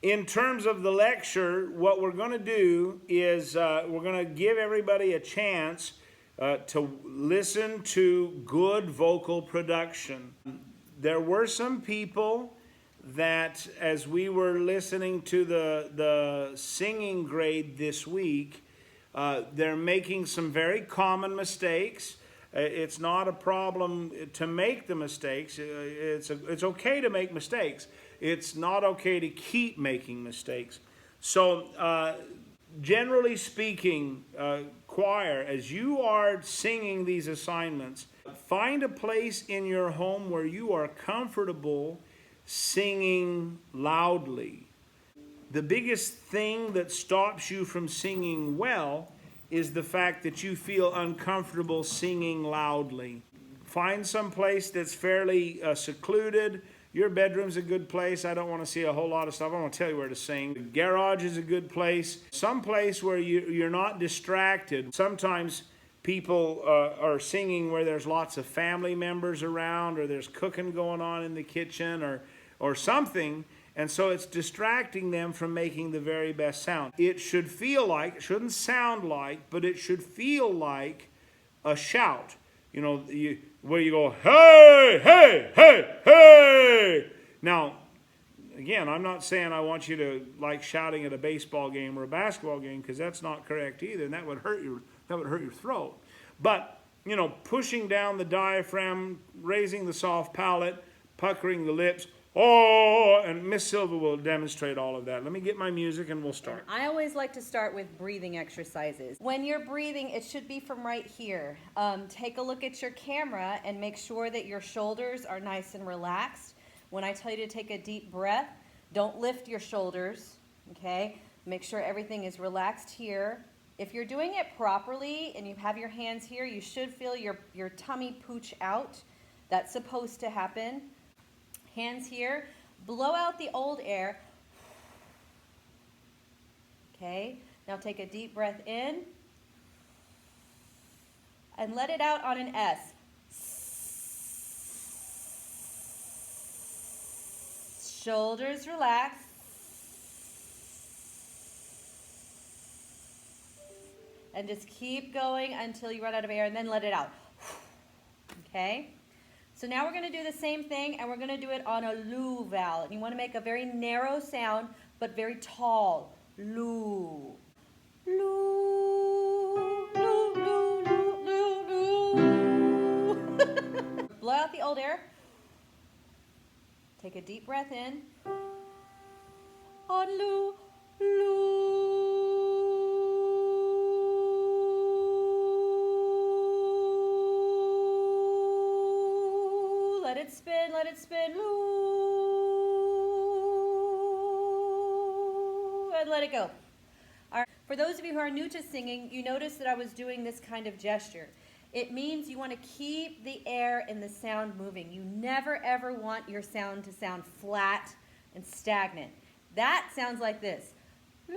In terms of the lecture, what we're going to do is we're going to give everybody a chance to listen to good vocal production. There were some people that, as we were listening to the singing grade this week, they're making some very common mistakes. It's not a problem to make the mistakes. It's okay to make mistakes. It's not okay to keep making mistakes. So generally speaking, choir, as you are singing these assignments, find a place in your home where you are comfortable singing loudly. The biggest thing that stops you from singing well is the fact that you feel uncomfortable singing loudly. Find some place that's fairly secluded. Your bedroom's a good place. I don't want to see a whole lot of stuff. I want to tell you where to sing. The garage is a good place. Some place where you're not distracted. Sometimes people are singing where there's lots of family members around, or there's cooking going on in the kitchen, or something, and so it's distracting them from making the very best sound. It should feel like, it shouldn't sound like, but it should feel like a shout. You know, where you go, hey, hey, hey, hey. Now, again, I'm not saying I want you to like shouting at a baseball game or a basketball game, because that's not correct either, and that would hurt your throat. But, you know, pushing down the diaphragm, raising the soft palate, puckering the lips, oh, and Miss Silva will demonstrate all of that. Let me get my music and we'll start. I always like to start with breathing exercises. When you're breathing, it should be from right here. Take a look at your camera and make sure that your shoulders are nice and relaxed. When I tell you to take a deep breath, don't lift your shoulders, okay? Make sure everything is relaxed here. If you're doing it properly and you have your hands here, you should feel your tummy pooch out. That's supposed to happen. Hands here, blow out the old air. Okay, now take a deep breath in and let it out on an S. Shoulders relax. And just keep going until you run out of air, and then let it out. Okay? So now we're going to do the same thing, and we're going to do it on a loo vowel. And you want to make a very narrow sound, but very tall. Loo. Loo. Loo, loo, loo, loo, loo. Blow out the old air. Take a deep breath in. On loo, loo. Let it spin, loo, and let it go. All right. For those of you who are new to singing, you notice that I was doing this kind of gesture. It means you want to keep the air and the sound moving. You never ever want your sound to sound flat and stagnant. That sounds like this. Loo,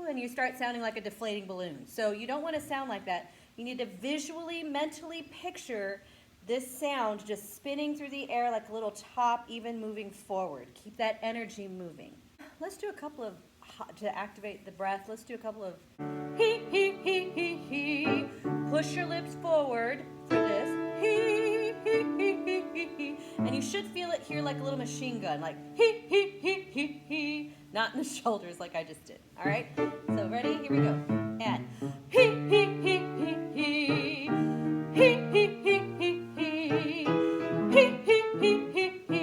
and you start sounding like a deflating balloon. So you don't want to sound like that. You need to visually, mentally picture this sound just spinning through the air like a little top, even moving forward. Keep that energy moving. Let's do a couple of, to activate the breath, let's do a couple of he, he, he, he, he. Push your lips forward for this. He, he, he, he, he, he. And you should feel it here like a little machine gun, like he, he, he, he, he. Not in the shoulders like I just did. All right? So ready? Here we go. And he, he, he, he, he. He, he, he, he, he. He, he, he, he, he.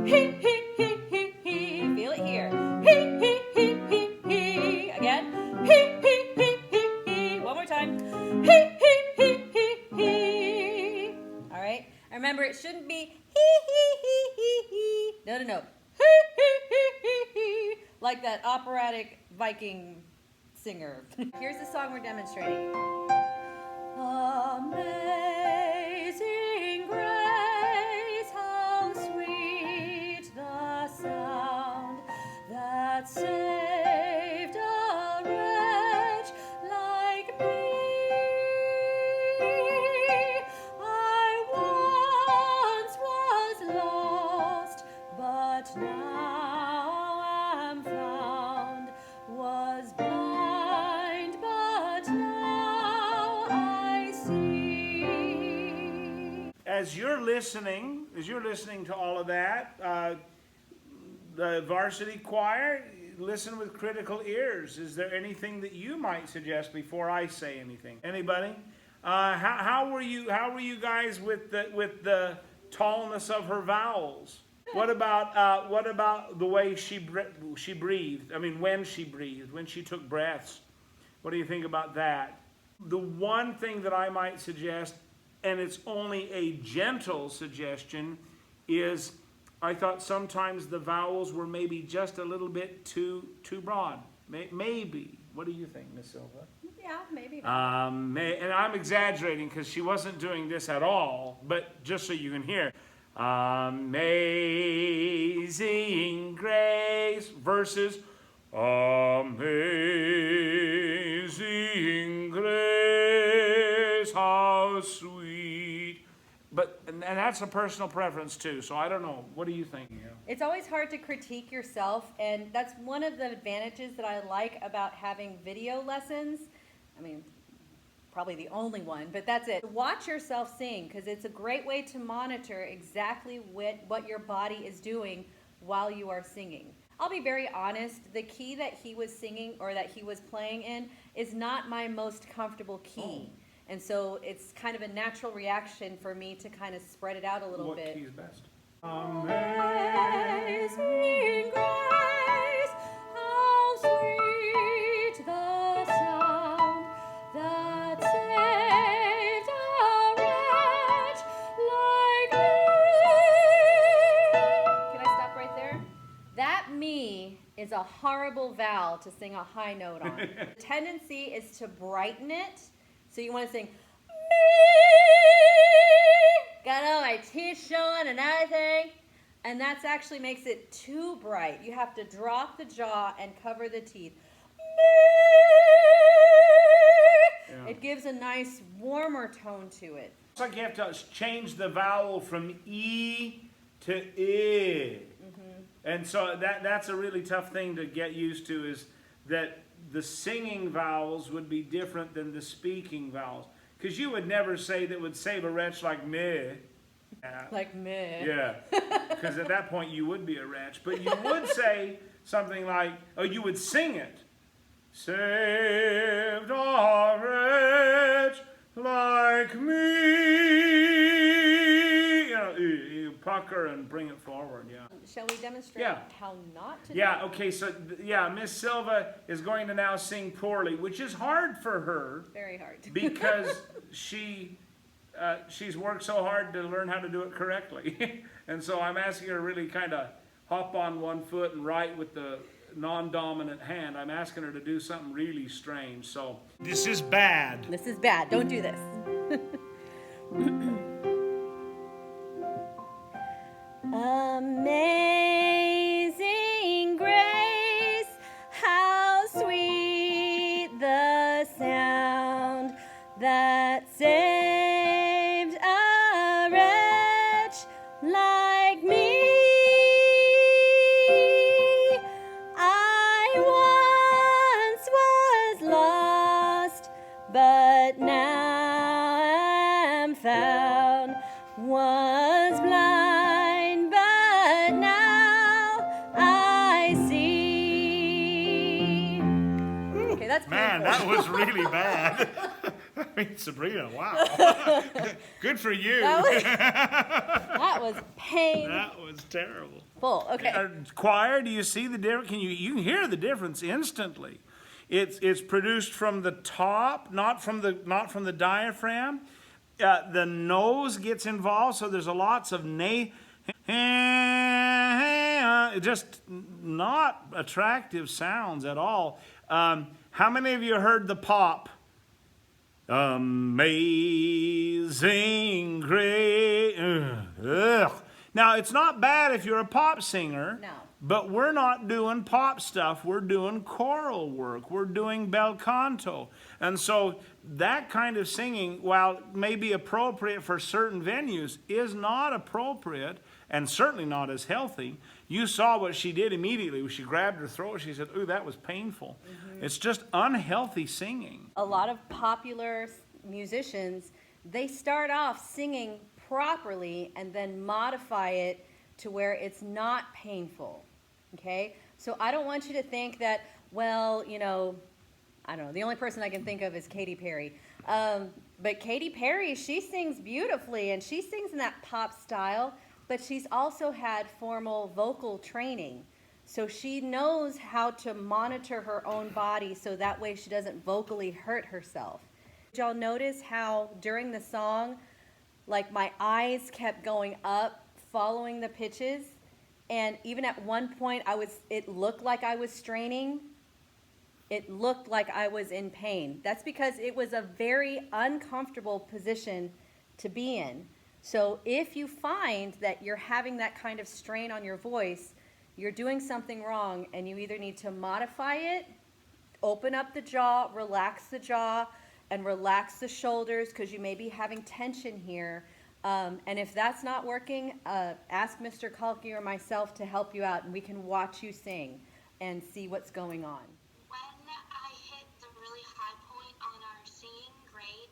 He, he, he, he, he. Feel it here. He, he, he, he, he. Again. He, he, he, he, he. One more time. He, he, he, he, he. All right? And remember, it shouldn't be he, he, he, he, he. No, no, no. He, he, he, he, he. Like that operatic Viking singer. Here's the song we're demonstrating. Amazing grace, how sweet the sound that saved a wretch like me. I once was as you're listening to all of that, the varsity choir, listen with critical ears. Is there anything that you might suggest before I say anything? Anybody? How were you guys with the tallness of her vowels? What about the way she breathed? I mean, when she breathed, when she took breaths. What do you think about that? The one thing that I might suggest, and it's only a gentle suggestion, is I thought sometimes the vowels were maybe just a little bit too broad. Maybe. What do you think, Miss Silva? Yeah, maybe. And I'm exaggerating because she wasn't doing this at all, but just so you can hear. Amazing grace versus amazing grace, how sweet. And that's a personal preference too, so I don't know. What do you think? It's always hard to critique yourself, and that's one of the advantages that I like about having video lessons. I mean, probably the only one, but that's it. Watch yourself sing, because it's a great way to monitor exactly what your body is doing while you are singing. I'll be very honest, the key that he was singing or that he was playing in is not my most comfortable key. And so it's kind of a natural reaction for me to kind of spread it out a little bit. What key is best? Amazing grace, how sweet the sound that saved a wretch like me. Can I stop right there? That me is a horrible vowel to sing a high note on. The tendency is to brighten it. So you want to sing, me. Got all my teeth showing and everything. And that actually makes it too bright. You have to drop the jaw and cover the teeth. Yeah. It gives a nice warmer tone to it. It's like you have to change the vowel from E to I. Mm-hmm. And so that's a really tough thing to get used to, is that the singing vowels would be different than the speaking vowels. Because you would never say that would save a wretch like me. Like me. Yeah. Because at that point you would be a wretch. But you would say something like, oh, you would sing it. Saved a wretch like me. You pucker and bring it forward, yeah. Shall we demonstrate how not to do it? Okay, so, Miss Silva is going to now sing poorly, which is hard for her. Very hard. Because she's worked so hard to learn how to do it correctly. And so I'm asking her to really kind of hop on one foot and write with the non-dominant hand. I'm asking her to do something really strange. So this is bad. This is bad. Don't do this. Amazing grace, how sweet the sound that saved a wretch like me. I once was lost, but now am found. Was blind, but now I see. Okay, that's man, that was really bad. I mean, Sabrina, wow. Good for you. That was pain. That was terrible. Full. Okay. Choir, do you see the difference? You can hear the difference instantly. It's produced from the top, not from the diaphragm. The nose gets involved, so there's lots of just not attractive sounds at all. How many of you heard the pop? Amazing grace. Now, it's not bad if you're a pop singer. No. But we're not doing pop stuff. We're doing choral work. We're doing bel canto. And so that kind of singing, while it may be appropriate for certain venues, is not appropriate and certainly not as healthy. You saw what she did immediately. She grabbed her throat. She said, ooh, that was painful. Mm-hmm. It's just unhealthy singing. A lot of popular musicians, they start off singing properly and then modify it to where it's not painful, okay? So I don't want you to think that, well, you know, I don't know, the only person I can think of is Katy Perry. But Katy Perry, she sings beautifully, and she sings in that pop style, but she's also had formal vocal training. So she knows how to monitor her own body so that way she doesn't vocally hurt herself. Did y'all notice how during the song, like my eyes kept going up following the pitches? And even at one point, it looked like I was straining. It looked like I was in pain. That's because it was a very uncomfortable position to be in. So if you find that you're having that kind of strain on your voice, you're doing something wrong, and you either need to modify it, open up the jaw, and relax the shoulders because you may be having tension here. And if that's not working, ask Mr. Kalki or myself to help you out, and we can watch you sing and see what's going on. When I hit the really high point on our singing grade,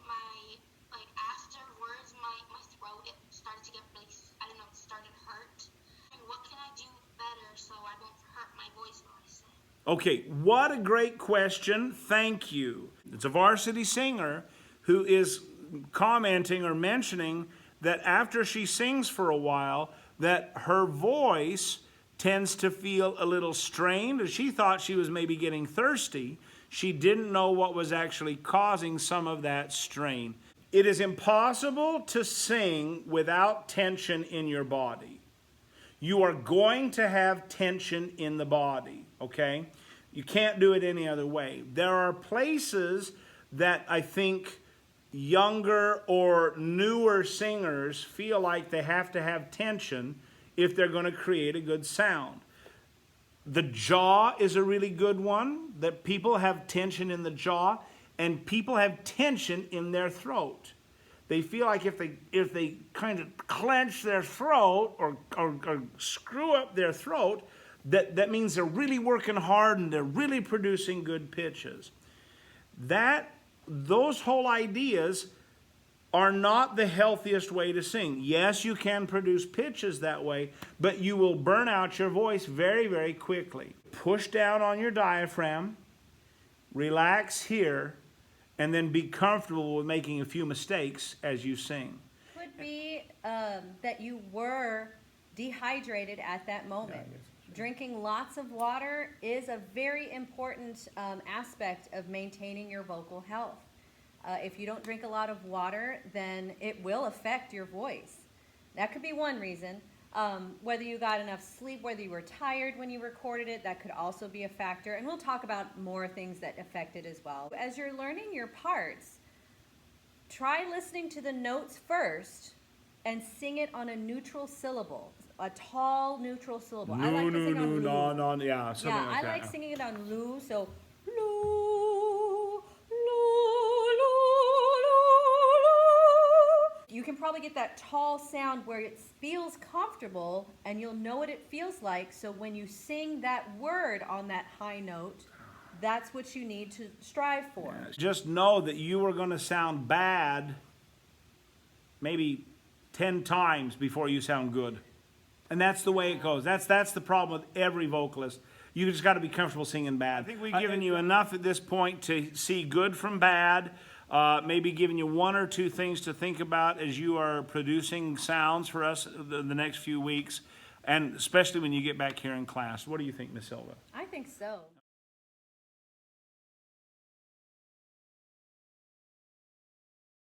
afterwards, my throat, it started to get really, it started to hurt. And what can I do better so I won't hurt my voice when I sing? Okay, what a great question. Thank you. It's a varsity singer who is commenting or mentioning that after she sings for a while, that her voice tends to feel a little strained. She thought she was maybe getting thirsty. She didn't know what was actually causing some of that strain. It is impossible to sing without tension in your body. You are going to have tension in the body, okay? You can't do it any other way. There are places that I think younger or newer singers feel like they have to have tension if they're going to create a good sound. The jaw is a really good one, that people have tension in the jaw, and people have tension in their throat. They feel like if they kind of clench their throat or screw up their throat, that means they're really working hard and they're really producing good pitches. Those whole ideas are not the healthiest way to sing. Yes, you can produce pitches that way, but you will burn out your voice very, very quickly. Push down on your diaphragm, relax here, and then be comfortable with making a few mistakes as you sing. Could be that you were dehydrated at that moment. Drinking lots of water is a very important aspect of maintaining your vocal health. If you don't drink a lot of water, then it will affect your voice. That could be one reason. Whether you got enough sleep, whether you were tired when you recorded it, that could also be a factor. And we'll talk about more things that affect it as well. As you're learning your parts, try listening to the notes first and sing it on a neutral syllable, a tall neutral syllable. I like to sing on lu. Yeah, something Yeah, like that. I like singing it on lu, so lu, lu, lu, lu, lu. You can probably get that tall sound where it feels comfortable, and you'll know what it feels like, so when you sing that word on that high note, that's what you need to strive for. Just know that you are going to sound bad maybe 10 times before you sound good. And that's the way it goes. That's the problem with every vocalist. You just got to be comfortable singing bad. I think we've given you enough at this point to see good from bad. Maybe giving you one or two things to think about as you are producing sounds for us the next few weeks, and especially when you get back here in class. What do you think, Miss Silva? I think so.